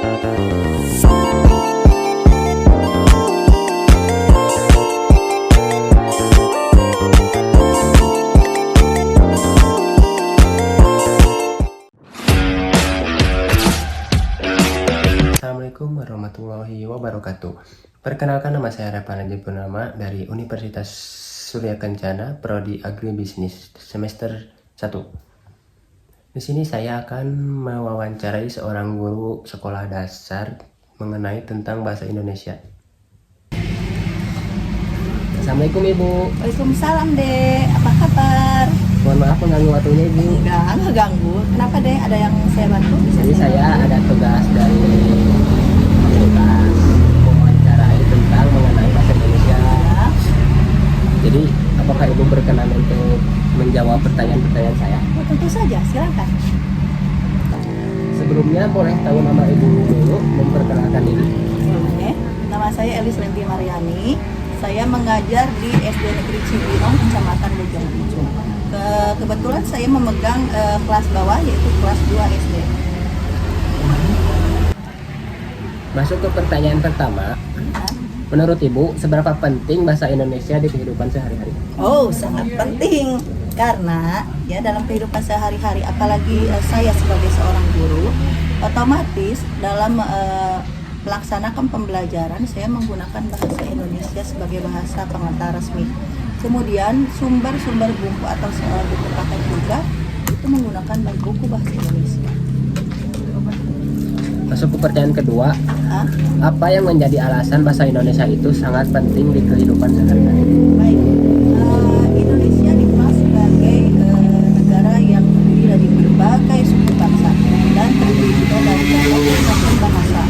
Assalamualaikum warahmatullahi wabarakatuh. Perkenalkan, nama saya Revanadi Purnama dari Universitas Surya Kencana, Prodi Agribisnis semester 1. Di sini saya akan mewawancarai seorang guru sekolah dasar mengenai tentang bahasa Indonesia. Assalamualaikum Ibu. Waalaikumsalam Dek, apa kabar? Mohon maaf mengganggu waktunya Ibu. Enggak ganggu. Kenapa Dek? Ada yang saya bantu? Jadi saya ada tugas dari fakultas mewawancarai tentang mengenai bahasa Indonesia. Ya. Jadi apakah Ibu berkenan untuk menjawab pertanyaan-pertanyaan saya? Oh, tentu saja, silakan. Sebelumnya boleh tahu nama Ibu dulu, memperkenalkan diri. Boleh. Nama saya Elis Lenti Mariani. Saya mengajar di SD Negeri Cibinong, Kecamatan Bojong. Kebetulan saya memegang kelas bawah, yaitu kelas 2 SD. Masuk ke pertanyaan pertama. Menurut Ibu, seberapa penting bahasa Indonesia di kehidupan sehari-hari? Oh, sangat penting. Karena ya dalam kehidupan sehari-hari, apalagi saya sebagai seorang guru, otomatis dalam melaksanakan pembelajaran saya menggunakan bahasa Indonesia sebagai bahasa pengantar resmi. Kemudian sumber-sumber buku atau buku paket juga itu menggunakan buku bahasa Indonesia. Masuk ke pertanyaan kedua. Apa yang menjadi alasan bahasa Indonesia itu sangat penting di kehidupan sehari-hari? Baik, Indonesia dikenal sebagai negara yang terdiri dari berbagai suku bangsa dan terdiri juga dari berbagai macam bahasa.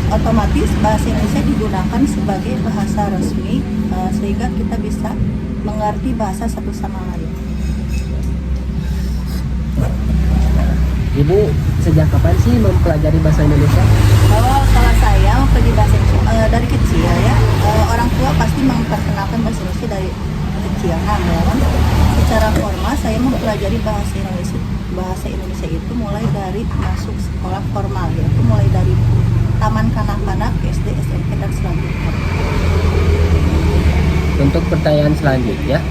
Otomatis bahasa Indonesia digunakan sebagai bahasa resmi sehingga kita bisa mengerti bahasa satu sama lain. Ibu sejak kapan sih mempelajari bahasa Indonesia? Kalau saya mempelajari bahasa Indonesia dari kecil ya, orang tua pasti memperkenalkan bahasa Indonesia dari kecil. Namun secara formal saya mempelajari bahasa Indonesia itu mulai dari masuk sekolah formal, yaitu mulai dari taman kanak-kanak, SD, SMP dan selanjutnya. Untuk pertanyaan selanjutnya,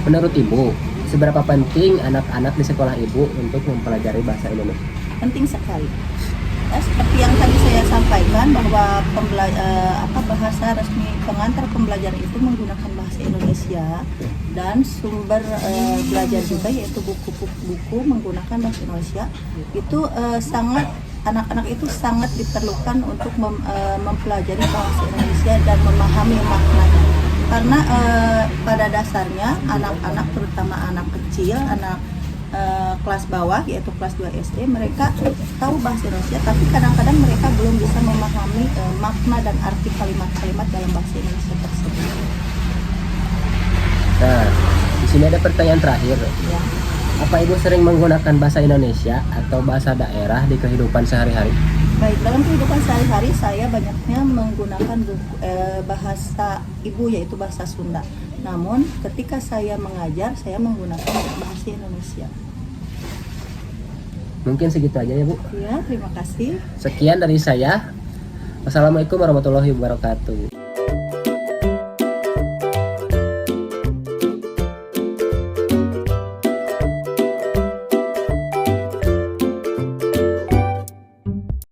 menurut Ibu, seberapa penting anak-anak di sekolah Ibu untuk mempelajari bahasa Indonesia? Penting sekali. Seperti yang tadi saya sampaikan bahwa bahasa resmi pengantar pembelajaran itu menggunakan bahasa Indonesia dan sumber belajar juga yaitu buku menggunakan bahasa Indonesia. Itu anak-anak itu sangat diperlukan untuk mempelajari bahasa Indonesia dan memahami maknanya. Karena pada dasarnya anak-anak, terutama anak kecil, anak kelas bawah yaitu kelas 2 SD, mereka tahu bahasa Indonesia tapi kadang-kadang mereka belum bisa memahami makna dan arti kalimat-kalimat dalam bahasa Indonesia tersebut. Nah, di sini ada pertanyaan terakhir. Ya. Apa Ibu sering menggunakan bahasa Indonesia atau bahasa daerah di kehidupan sehari-hari? Baik, dalam kehidupan sehari-hari saya banyaknya menggunakan bahasa ibu yaitu bahasa Sunda. Namun ketika saya mengajar, saya menggunakan bahasa Indonesia. Mungkin segitu aja ya Bu. Ya, terima kasih. Sekian dari saya. Wassalamualaikum warahmatullahi wabarakatuh.